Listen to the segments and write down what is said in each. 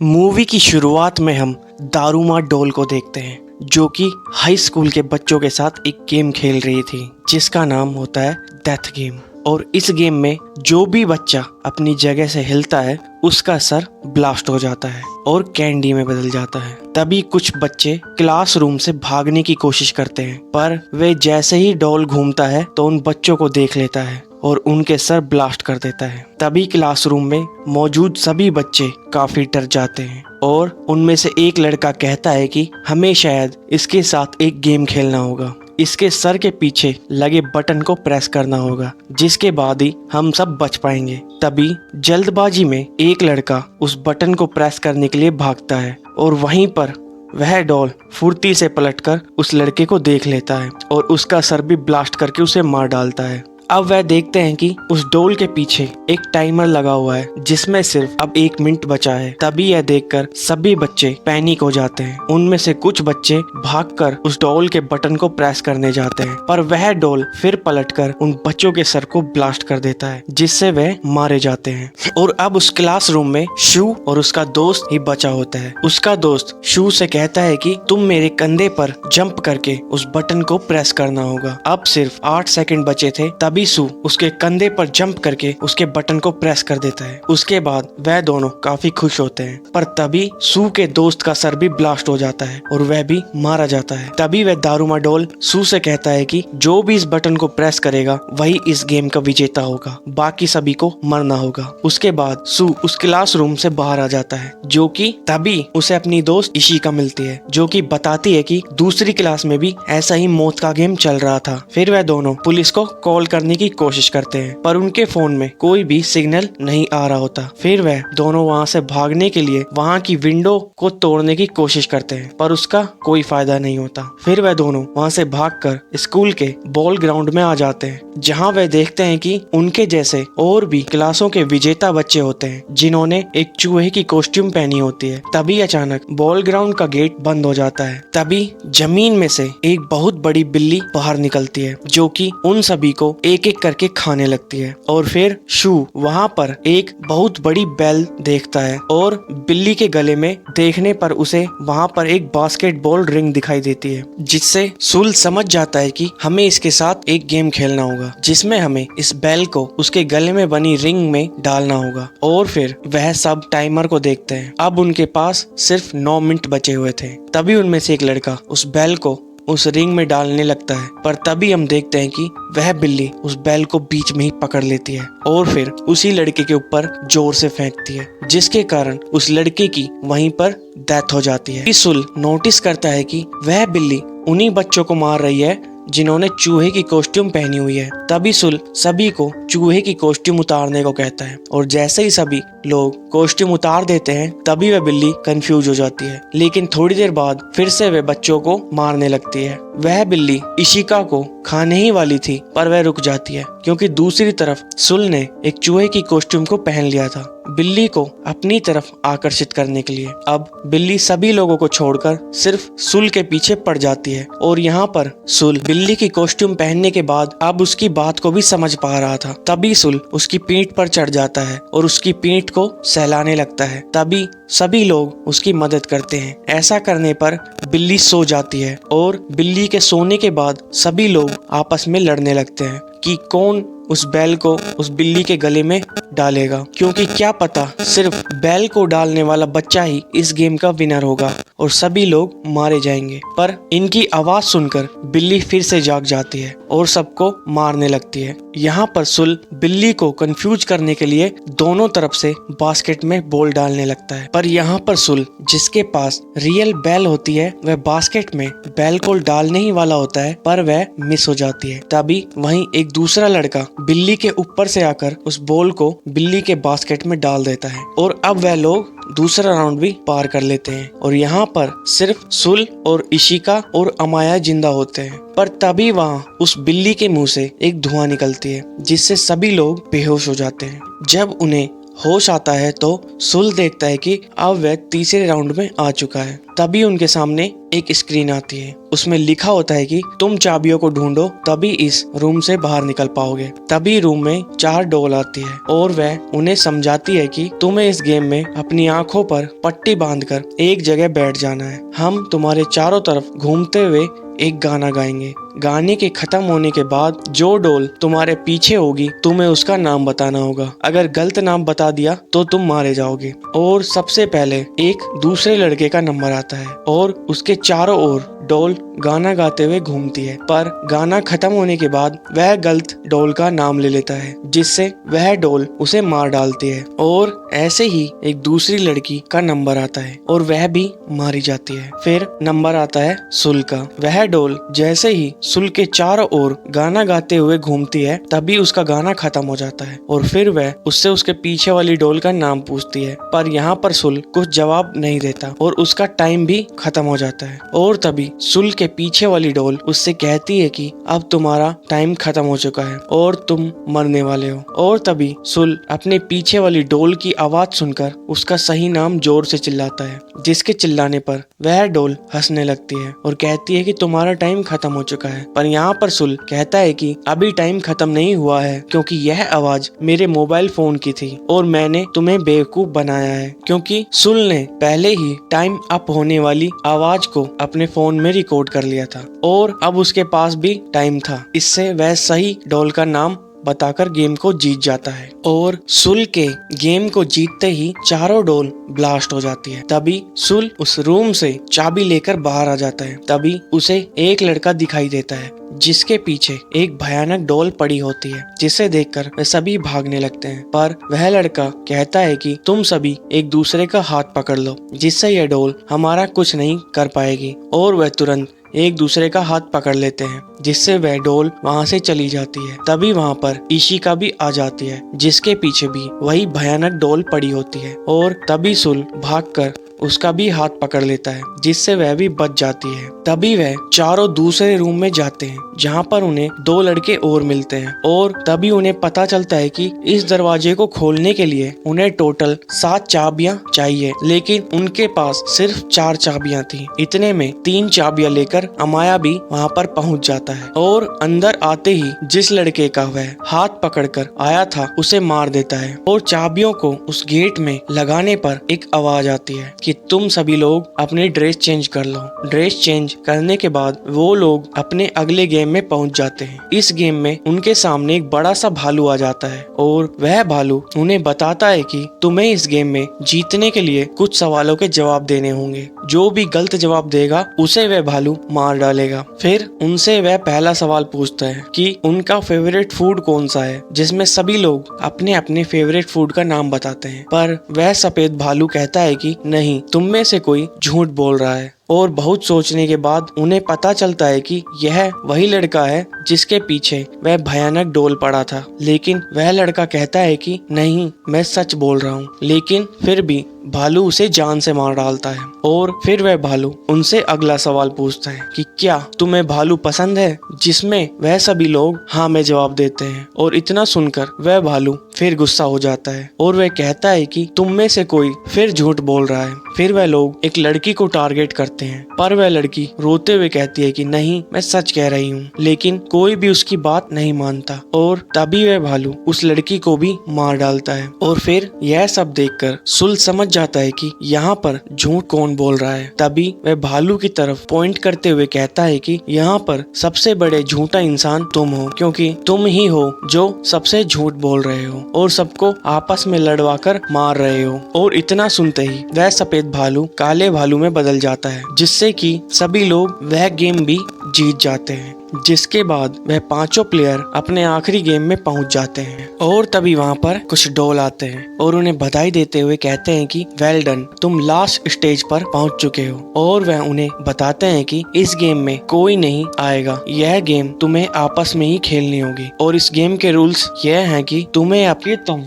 Movie की शुरुआत में हम दारूमा डॉल को देखते हैं जो कि हाई स्कूल के बच्चों के साथ एक गेम खेल रही थी जिसका नाम होता है डेथ गेम। और इस गेम में जो भी बच्चा अपनी जगह से हिलता है उसका सर ब्लास्ट हो जाता है और कैंडी में बदल जाता है। तभी कुछ बच्चे क्लासरूम से भागने की कोशिश करते हैं पर वे जैसे ही डॉल घूमता है तो उन बच्चों को देख लेता है और उनके सर ब्लास्ट कर देता है। तभी क्लासरूम में मौजूद सभी बच्चे काफी डर जाते हैं और उनमें से एक लड़का कहता है कि हमें शायद इसके साथ एक गेम खेलना होगा, इसके सर के पीछे लगे बटन को प्रेस करना होगा जिसके बाद ही हम सब बच पाएंगे। तभी जल्दबाजी में एक लड़का उस बटन को प्रेस करने के लिए भागता है और वहीं पर वह डॉल फुर्ती से पलटकर उस लड़के को देख लेता है और उसका सर भी ब्लास्ट करके उसे मार डालता है। अब वह देखते हैं कि उस डॉल के पीछे एक टाइमर लगा हुआ है जिसमें सिर्फ अब 1 मिनट बचा है। तभी यह देखकर सभी बच्चे पैनिक हो जाते हैं। उनमें से कुछ बच्चे भागकर उस डॉल के बटन को प्रेस करने जाते हैं पर वह डॉल फिर पलटकर उन बच्चों के सर को ब्लास्ट कर देता है जिससे वह मारे जाते हैं। और अब उस क्लासरूम में शू और उसका दोस्त ही बचा होता है। उसका दोस्त शू से कहता है कि तुम मेरे कंधे पर जंप करके उस बटन को प्रेस करना होगा। अब सिर्फ 8 सेकंड बचे थे तभी शू उसके कंधे पर जंप करके उसके बटन को प्रेस कर देता है। उसके बाद वह दोनों काफी खुश होते हैं पर तभी शू के दोस्त का सर भी ब्लास्ट हो जाता है और वह भी मारा जाता है। तभी वह दारूमा डॉल शू से कहता है कि जो भी इस बटन को प्रेस करेगा वही इस गेम का विजेता होगा, बाकी सभी को मरना होगा। उसके बाद शू उस क्लासरूम से बाहर आ जाता है जो कि तभी उसे अपनी दोस्त इशिका मिलती है जो कि बताती है कि दूसरी क्लास में भी ऐसा ही मौत का गेम चल रहा था। फिर वह दोनों पुलिस को कॉल करने की कोशिश करते हैं पर उनके फोन में कोई भी सिग्नल नहीं आ रहा होता। फिर वह दोनों वहां से भागने के लिए वहां की विंडो को तोड़ने की कोशिश करते हैं पर उसका कोई फायदा नहीं होता। फिर वह दोनों वहां से भागकर स्कूल के बॉल ग्राउंड में आ जाते हैं जहां वह देखते हैं कि उनके जैसे और भी क्लासों के विजेता बच्चे होते हैं जिन्होंने एक चूहे की कॉस्ट्यूम पहनी होती है। तभी अचानक बॉल ग्राउंड का गेट बंद हो जाता है। तभी जमीन में से एक बहुत बड़ी बिल्ली बाहर निकलती है जो कि उन सभी को एक एक करके खाने लगती है। और फिर शू वहां पर एक बहुत बड़ी बेल देखता है और बिल्ली के गले में देखने पर उसे वहां पर एक बास्केटबॉल रिंग दिखाई देती है जिससे सुल समझ जाता है कि हमें इसके साथ एक गेम खेलना होगा जिसमें हमें इस बेल को उसके गले में बनी रिंग में डालना होगा। और फिर वह सब टाइमर को देखते हैं। अब उनके पास सिर्फ 9 मिनट बचे हुए थे। तभी उनमें से एक लड़का उस बेल को उस रिंग में डालने लगता है पर तभी हम देखते हैं कि वह बिल्ली उस बेल को बीच में ही पकड़ लेती है और फिर उसी लड़के के ऊपर जोर से फेंकती है जिसके कारण उस लड़के की वहीं पर डेथ हो जाती है। सुल नोटिस करता है कि वह बिल्ली उन्हीं बच्चों को मार रही है जिन्होंने चूहे की कॉस्ट्यूम पहनी हुई है। तभी सुल सभी को चूहे की कॉस्ट्यूम उतारने को कहता है और जैसे ही सभी लोग कॉस्ट्यूम उतार देते हैं तभी वह बिल्ली कंफ्यूज हो जाती है। लेकिन थोड़ी देर बाद फिर से वह बच्चों को मारने लगती है। वह बिल्ली इशिका को खाने ही वाली थी पर वह रुक जाती है क्योंकि दूसरी तरफ सुल ने एक चूहे की कॉस्ट्यूम को पहन लिया था बिल्ली को अपनी तरफ आकर्षित करने के लिए। अब बिल्ली सभी लोगों को छोड़कर सिर्फ सुल के पीछे पड़ जाती है और यहाँ पर सुल बिल्ली की कॉस्ट्यूम पहनने के बाद अब उसकी बात को भी समझ पा रहा था। तभी सुल उसकी पीठ पर चढ़ जाता है और उसकी पीठ को सहलाने लगता है। तभी सभी लोग उसकी मदद करते हैं। ऐसा करने पर बिल्ली सो जाती है और बिल्ली के सोने के बाद सभी लोग आपस में लड़ने लगते हैं कि कौन उस बैल को उस बिल्ली के गले में डालेगा, क्योंकि क्या पता सिर्फ बैल को डालने वाला बच्चा ही इस गेम का विनर होगा और सभी लोग मारे जाएंगे। पर इनकी आवाज सुनकर बिल्ली फिर से जाग जाती है और सबको मारने लगती है। यहाँ पर सुल बिल्ली को कंफ्यूज करने के लिए दोनों तरफ से बास्केट में बॉल डालने लगता है पर यहाँ पर सुल जिसके पास रियल बैल होती है वह बास्केट में बैल को डालने ही वाला होता है पर वह मिस हो जाती है। तभी वहीं एक दूसरा लड़का बिल्ली के ऊपर से आकर उस बॉल को बिल्ली के बास्केट में डाल देता है और अब वह लोग दूसरा राउंड भी पार कर लेते हैं। और यहाँ पर सिर्फ सुल और इशिका और अमाया जिंदा होते हैं पर तभी वहाँ उस बिल्ली के मुंह से एक धुआं निकलती है जिससे सभी लोग बेहोश हो जाते हैं। जब उन्हें होश आता है तो सुल देखता है कि अब वह तीसरे राउंड में आ चुका है। तभी उनके सामने एक स्क्रीन आती है, उसमें लिखा होता है कि तुम चाबियों को ढूंढो तभी इस रूम से बाहर निकल पाओगे। तभी रूम में 4 डॉल आती है और वह उन्हें समझाती है कि तुम्हें इस गेम में अपनी आंखों पर पट्टी बांधकर एक जगह बैठ जाना है। हम तुम्हारे चारों तरफ घूमते हुए एक गाना गाएंगे। गाने के खत्म होने के बाद जो डॉल तुम्हारे पीछे होगी तुम्हें उसका नाम बताना होगा। अगर गलत नाम बता दिया तो तुम मारे जाओगे। और सबसे पहले एक दूसरे लड़के का नंबर आता है और उसके चारों ओर डॉल गाना गाते हुए घूमती है, पर गाना खत्म होने के बाद वह गलत डॉल का नाम ले लेता है, जिससे वह डॉल उसे मार डालती है। और ऐसे ही एक दूसरी लड़की का नंबर आता है और वह भी मारी जाती है। फिर नंबर आता है सुल का। वह डॉल जैसे ही सुल के चारों ओर गाना गाते हुए घूमती है तभी उसका गाना खत्म हो जाता है और फिर वह उससे उसके पीछे वाली डॉल का नाम पूछती है, पर यहाँ पर सुल कुछ जवाब नहीं देता और उसका टाइम भी खत्म हो जाता है। और तभी सुल के पीछे वाली डॉल उससे कहती है कि अब तुम्हारा टाइम खत्म हो चुका है और तुम मरने वाले हो। और तभी सुल अपने पीछे वाली डॉल की आवाज सुनकर उसका सही नाम जोर से चिल्लाता है, जिसके चिल्लाने पर वह डॉल हंसने लगती है और कहती है कि तुम्हारा टाइम खत्म हो चुका है। पर यहाँ पर सुल कहता है कि अभी टाइम खत्म नहीं हुआ है, क्योंकि यह आवाज मेरे मोबाइल फोन की थी और मैंने तुम्हें बेवकूफ बनाया है, क्योंकि सुल ने पहले ही टाइम अप होने वाली आवाज को अपने फोन में रिकॉर्ड कर लिया था और अब उसके पास भी टाइम था। इससे वह सही डॉल का नाम बताकर गेम को जीत जाता है और सुल के गेम को जीतते ही चारों डॉल ब्लास्ट हो जाती है। तभी सुल उस रूम से चाबी लेकर बाहर आ जाता है। तभी उसे एक लड़का दिखाई देता है जिसके पीछे एक भयानक डॉल पड़ी होती है, जिसे देखकर वे सभी भागने लगते हैं। पर वह लड़का कहता है कि तुम सभी एक दूसरे का हाथ पकड़ लो, जिससे यह डॉल हमारा कुछ नहीं कर पाएगी। और वह तुरंत एक दूसरे का हाथ पकड़ लेते हैं, जिससे वह डॉल वहां से चली जाती है। तभी वहां पर इशिका भी आ जाती है, जिसके पीछे भी वही भयानक डॉल पड़ी होती है। और तभी सुल भागकर उसका भी हाथ पकड़ लेता है, जिससे वह भी बच जाती है। तभी वह चारों दूसरे रूम में जाते हैं, जहाँ पर उन्हें 2 लड़के और मिलते हैं और तभी उन्हें पता चलता है कि इस दरवाजे को खोलने के लिए उन्हें टोटल 7 चाबियां चाहिए, लेकिन उनके पास सिर्फ 4 चाबियां थी। इतने में 3 चाबियां लेकर अमाया भी वहाँ पर पहुँच जाता है और अंदर आते ही जिस लड़के का वह हाथ पकड़कर आया था उसे मार देता है। और चाबियों को उस गेट में लगाने पर एक आवाज आती है कि तुम सभी लोग अपनी ड्रेस चेंज कर लो। ड्रेस चेंज करने के बाद वो लोग अपने अगले गेम में पहुंच जाते हैं। इस गेम में उनके सामने एक बड़ा सा भालू आ जाता है और वह भालू उन्हें बताता है कि तुम्हें इस गेम में जीतने के लिए कुछ सवालों के जवाब देने होंगे। जो भी गलत जवाब देगा उसे वह भालू मार डालेगा। फिर उनसे वह पहला सवाल पूछता है कि उनका फेवरेट फूड कौन सा है, जिसमें सभी लोग अपने अपने फेवरेट फूड का नाम बताते हैं। पर वह सफेद भालू कहता है कि नहीं, तुम में से कोई झूठ बोल रहा है। और बहुत सोचने के बाद उन्हें पता चलता है कि यह वही लड़का है जिसके पीछे वह भयानक डॉल पड़ा था। लेकिन वह लड़का कहता है कि नहीं, मैं सच बोल रहा हूँ। लेकिन फिर भी भालू उसे जान से मार डालता है। और फिर वह भालू उनसे अगला सवाल पूछता है कि क्या तुम्हें भालू पसंद है, जिसमें वह सभी लोग हाँ में जवाब देते हैं। और इतना सुनकर वह भालू फिर गुस्सा हो जाता है और वह कहता है कि तुम में से कोई फिर झूठ बोल रहा है। फिर वह लोग एक लड़की को टारगेट करते हैं, पर वह लड़की रोते हुए कहती है कि नहीं, मैं सच कह रही हूँ। लेकिन कोई भी उसकी बात नहीं मानता और तभी वह भालू उस लड़की को भी मार डालता है। और फिर यह सब देखकर सुल समझ जाता है कि यहाँ पर झूठ कौन बोल रहा है। तभी वह भालू की तरफ पॉइंट करते हुए कहता है कि यहाँ पर सबसे बड़े झूठा इंसान तुम हो, क्योंकि तुम ही हो जो सबसे झूठ बोल रहे हो और सबको आपस में लड़वा कर मार रहे हो। और इतना सुनते ही वह सफेद भालू काले भालू में बदल जाता है, जिससे कि सभी लोग वह गेम भी जीत जाते हैं। जिसके बाद वह 5 प्लेयर अपने आखिरी गेम में पहुंच जाते हैं। और तभी वहां पर कुछ डॉल आते हैं और उन्हें बधाई देते हुए कहते हैं कि वेल डन, तुम लास्ट स्टेज पर पहुंच चुके हो। और वह उन्हें बताते हैं कि इस गेम में कोई नहीं आएगा, यह गेम तुम्हें आपस में ही खेलनी होगी। और इस गेम के रूल्स यह हैं कि तुम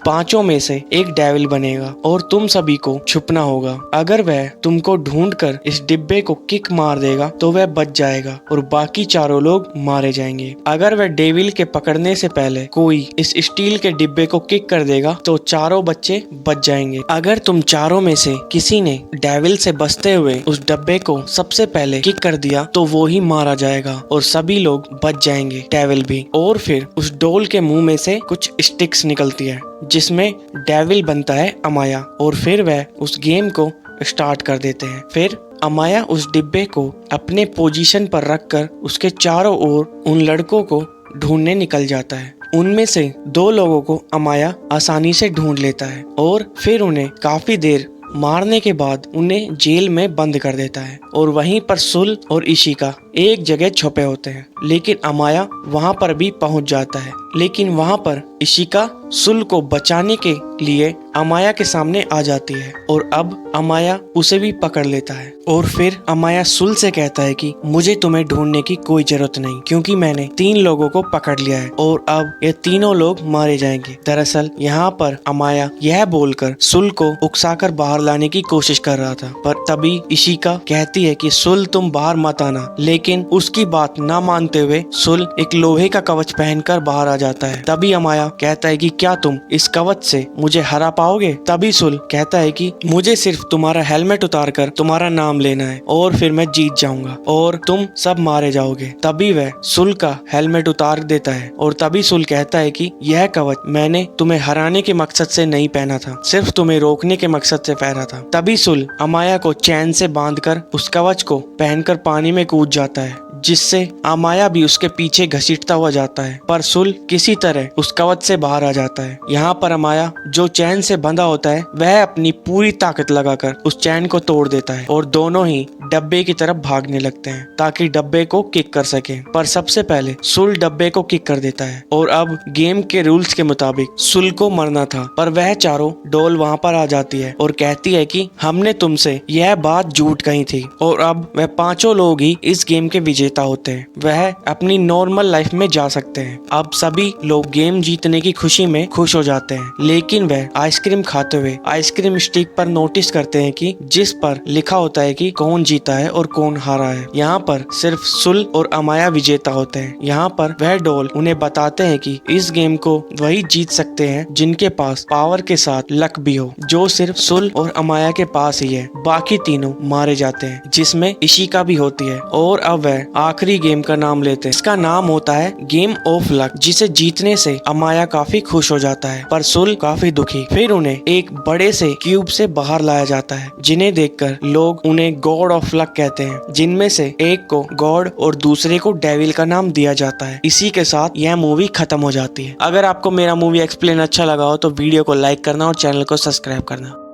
5 में से एक डेविल बनेगा और तुम सभी को छुपना होगा। अगर वह तुमको ढूंढकर इस डिब्बे को किक मार देगा तो वह बच जाएगा और बाकी चारों लोग मारे जाएंगे। अगर वह डेविल के पकड़ने से पहले कोई इस स्टील के डिब्बे को किक कर देगा तो चारों बच्चे बच जाएंगे। अगर तुम चारों में से किसी ने डेविल से बचते हुए उस डब्बे को सबसे पहले किक कर दिया तो वो ही मारा जाएगा और सभी लोग बच जाएंगे, डेविल भी। और फिर उस डोल के मुंह में से कुछ स्टिक्स निकलती है जिसमें डेविल बनता है अमाया और फिर वह उस गेम को स्टार्ट कर देते हैं। फिर अमाया उस डिब्बे को अपने पोजीशन पर रखकर उसके चारों ओर उन लड़कों को ढूंढने निकल जाता है। उनमें से 2 लोगों को अमाया आसानी से ढूंढ लेता है और फिर उन्हें काफी देर मारने के बाद उन्हें जेल में बंद कर देता है। और वहीं पर सुल और इशिका एक जगह छुपे होते हैं, लेकिन अमाया वहां पर भी पहुंच जाता है। लेकिन वहां पर इशिका सुल को बचाने के लिए अमाया के सामने आ जाती है और अब अमाया उसे भी पकड़ लेता है। और फिर अमाया सुल से कहता है कि मुझे तुम्हें ढूंढने की कोई जरूरत नहीं, क्योंकि मैंने 3 लोगों को पकड़ लिया है और अब ये तीनों लोग मारे जाएंगे। दरअसल यहाँ पर अमाया यह बोलकर सुल को उकसाकर बाहर लाने की कोशिश कर रहा था, पर तभी इशिका कहती है कि सुल तुम बाहर मत आना। लेकिन उसकी बात ना मानते हुए सुल एक लोहे का कवच पहनकर बाहर आ जाता है। तभी अमाया कहता है कि क्या तुम इस कवच से मुझे हरा पाओगे? तभी सुल कहता है कि मुझे सिर्फ तुम्हारा हेलमेट उतारकर तुम्हारा नाम लेना है और फिर मैं जीत जाऊंगा और तुम सब मारे जाओगे। तभी वह सुल का हेलमेट उतार देता है और तभी सुल कहता है कि यह कवच मैंने तुम्हें हराने के मकसद से नहीं पहना था, सिर्फ तुम्हें रोकने के मकसद से पहना था। तभी सुल अमाया को चैन से बांधकर उस कवच को पहनकर पानी में कूद जाता है, जिससे अमाया भी उसके पीछे घसीटता हुआ जाता है, पर सुल किसी तरह उस कवच से बाहर आ जाता है। यहाँ पर अमाया जो चैन से बंधा होता है वह अपनी पूरी ताकत लगाकर उस चैन को तोड़ देता है और दोनों ही डब्बे की तरफ भागने लगते हैं ताकि डब्बे को किक कर सके। पर सबसे पहले सुल डब्बे को किक कर देता है और अब गेम के रूल्स के मुताबिक सुल को मरना था, पर वह चारों डोल वहाँ पर आ जाती है और कहती है कि हमने तुमसे यह बात झूठ कही थी और अब वह 5 लोग ही इस गेम के विजेता होते हैं, वह अपनी नॉर्मल लाइफ में जा सकते हैं। अब सभी लोग गेम जीतने की खुशी में खुश हो जाते हैं, लेकिन वह आइसक्रीम खाते हुए आइसक्रीम स्टिक पर नोटिस करते हैं कि जिस पर लिखा होता है कि कौन जीता है और कौन हारा है। यहाँ पर सिर्फ सुल और अमाया विजेता होते हैं। यहाँ पर वह डोल उन्हें बताते हैं कि इस गेम को वही जीत सकते हैं जिनके पास पावर के साथ लक भी हो, जो सिर्फ सुल और अमाया के पास ही है। बाकी तीनों मारे जाते हैं, जिसमें इशिका भी होती है। और अब वह आखिरी गेम का नाम लेते हैं। इसका नाम होता है गेम ऑफ लक, जिसे जीतने से अमाया काफी खुश हो जाता है पर सुल काफी दुखी। फिर उन्हें एक बड़े से क्यूब से बाहर लाया जाता है, जिन्हें देखकर लोग उन्हें गॉड ऑफ लक कहते हैं, जिनमें से एक को गॉड और दूसरे को डेविल का नाम दिया जाता है। इसी के साथ यह मूवी खत्म हो जाती है। अगर आपको मेरा मूवी एक्सप्लेन अच्छा लगा हो तो वीडियो को लाइक करना और चैनल को सब्सक्राइब करना।